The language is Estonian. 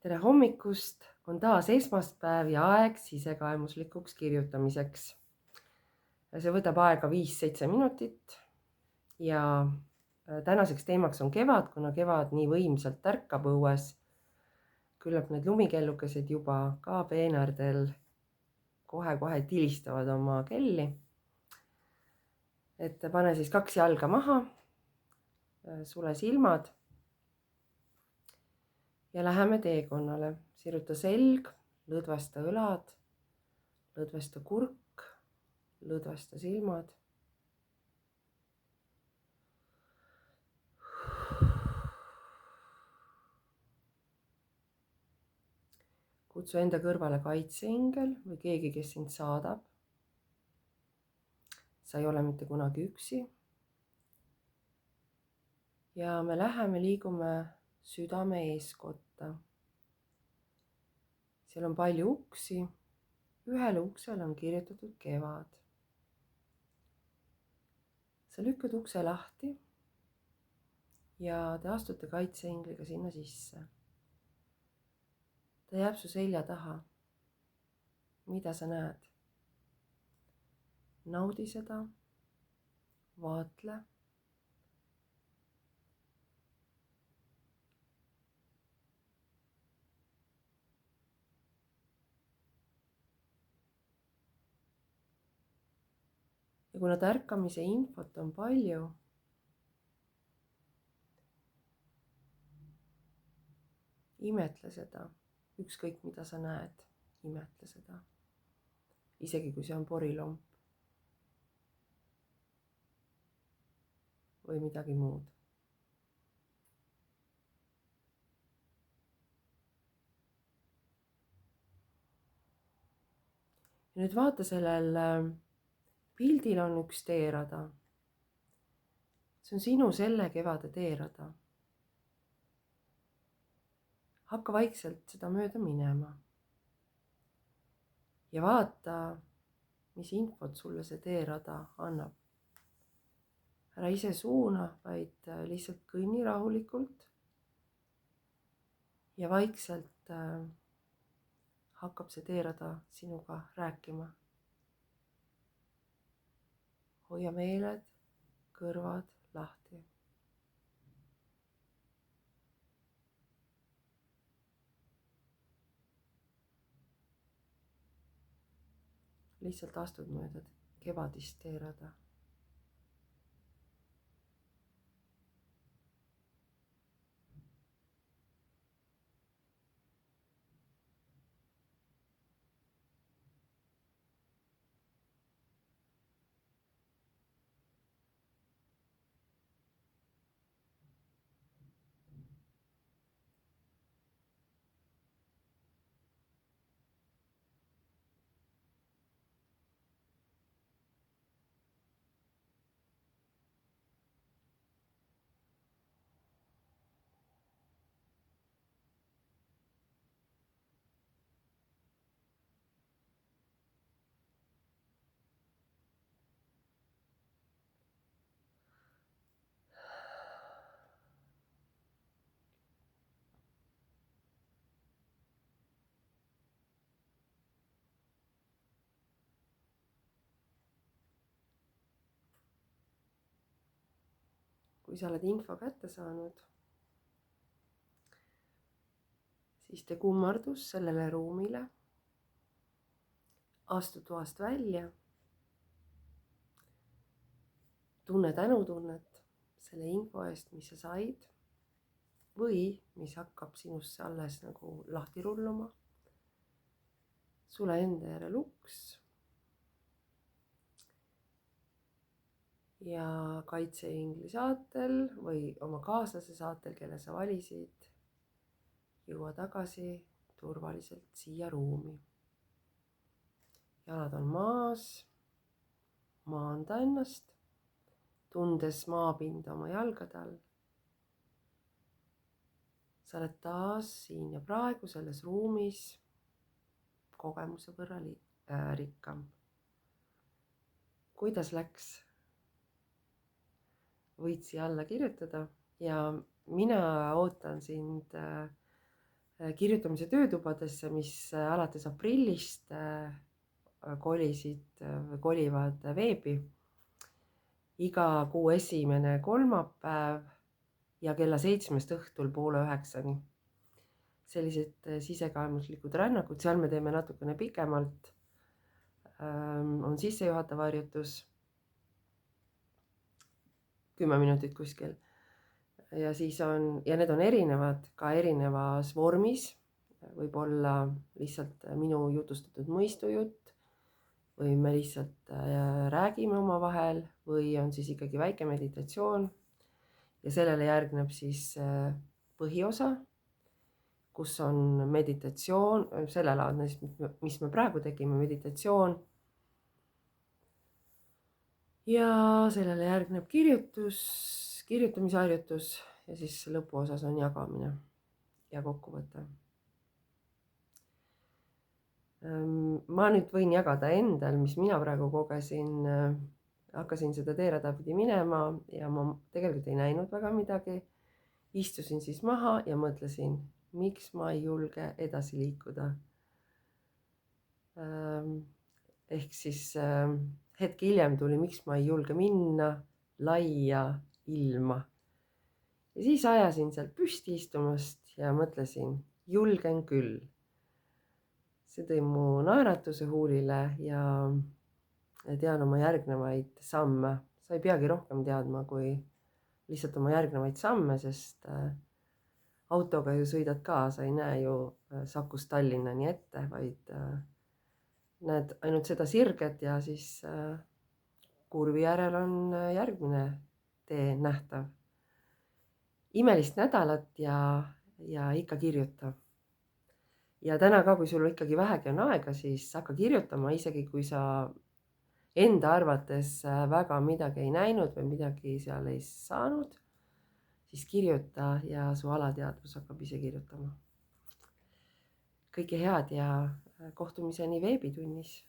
Tere hommikust, on taas esmaspäev ja aeg sisekaemuslikuks kirjutamiseks. See võtab aega 5-7 minutit ja tänaseks teemaks on kevad, kuna kevad nii võimsalt tärkab õues. Küllap need lumikellukesed juba ka peenardel kohe-kohe tilistavad oma kelli. Et pane siis 2 jalga maha, sule silmad ja läheme teekonnale. Siruta selg, lõdvesta õlad, lõdvesta kurk, lõdvesta silmad. Kutsu enda kõrvale kaitseingel või keegi, kes sind saadab. Sa ei ole mitte kunagi üksi. Ja me liigume südame eeskotta. Seal on palju uksi. Ühele uksele on kirjutatud kevad. Sa lükkad ukse lahti ja te astute kaitseingliga sinna sisse. Ta jääb su selja taha. Mida sa näed? Naudi seda, vaatle. Ja kuna tärkamise infot on palju, imetle seda, ükskõik mida sa näed, imetle seda. Isegi kui see on porilomp või midagi muud. Ja nüüd vaata, sellel pildil on üks teerada. See on sinu selle kevade teerada. Hakka vaikselt seda mööda minema. Ja vaata, mis infot sulle see teerada annab. Ära ise suuna, vaid lihtsalt kõnni rahulikult. Ja vaikselt hakkab see teerada sinuga rääkima. Hoia meeled, kõrvad lahti. Lihtsalt astud mööda kevadist teerada. Kui sa oled info kätte saanud, siis tee kummardus sellele ruumile. Astu toast välja. Tunne tänutunnet selle info eest, mis sa said või mis hakkab sinusse alles nagu lahti rulluma. Sule enda järel uks. Ja kaitseingli saatel või oma kaaslase saatel, kelle sa valisid, jõua tagasi turvaliselt siia ruumi. Jalad on maas, maanda ennast, tundes maapinda oma jalgade all. Sa oled taas siin ja praegu selles ruumis kogemuse võrra rikkam. Kuidas läks? Võid siia alla kirjutada ja mina ootan sind kirjutamise töötubadesse, mis alates aprillist kolivad veebi iga kuu esimene kolmapäev ja kella 7 õhtul 8:30. Sellised sisekaemuslikud rännakud, seal me teeme natukene pikemalt. On sissejuhatav harjutus 10 minutit kuskil. Ja siis ja need on erinevad ka erinevas vormis. Võib olla lihtsalt minu jutustatud mõistujutt või me lihtsalt räägime omavahel või on siis ikkagi väike meditatsioon. Ja sellele järgneb siis põhiosa, kus on meditatsioon, sellelaadne, mis me praegu tegime, meditatsioon. Ja sellele järgneb kirjutamisharjutus ja siis lõpuosas on jagamine ja kokkuvõte. Ma nüüd võin jagada endal, mis mina praegu kogesin. Hakkasin seda teerada pidi minema ja ma tegelikult ei näinud väga midagi. Istusin siis maha ja mõtlesin, miks ma ei julge edasi liikuda. Ehk siis hetk hiljem tuli, miks ma ei julge minna laia ilma. Ja siis ajasin sealt püsti istumast ja mõtlesin, julgen küll. See tõi mu naeratuse huulile ja tean oma järgnevaid samme. Sa ei peagi rohkem teadma kui lihtsalt oma järgnevaid samme, sest autoga ju sõidad ka, sa ei näe ju Sakust Tallinnani ette, vaid näed ainult seda sirget ja siis kurvi järel on järgmine tee nähtav. Imelist nädalat ja ikka kirjuta. Ja täna ka, kui sul ikkagi vähegi on aega, siis hakka kirjutama, isegi kui sa enda arvates väga midagi ei näinud või midagi seal ei saanud, siis kirjuta ja su alateadvus hakkab ise kirjutama. Kõike head ja kohtumiseni veebitunnis.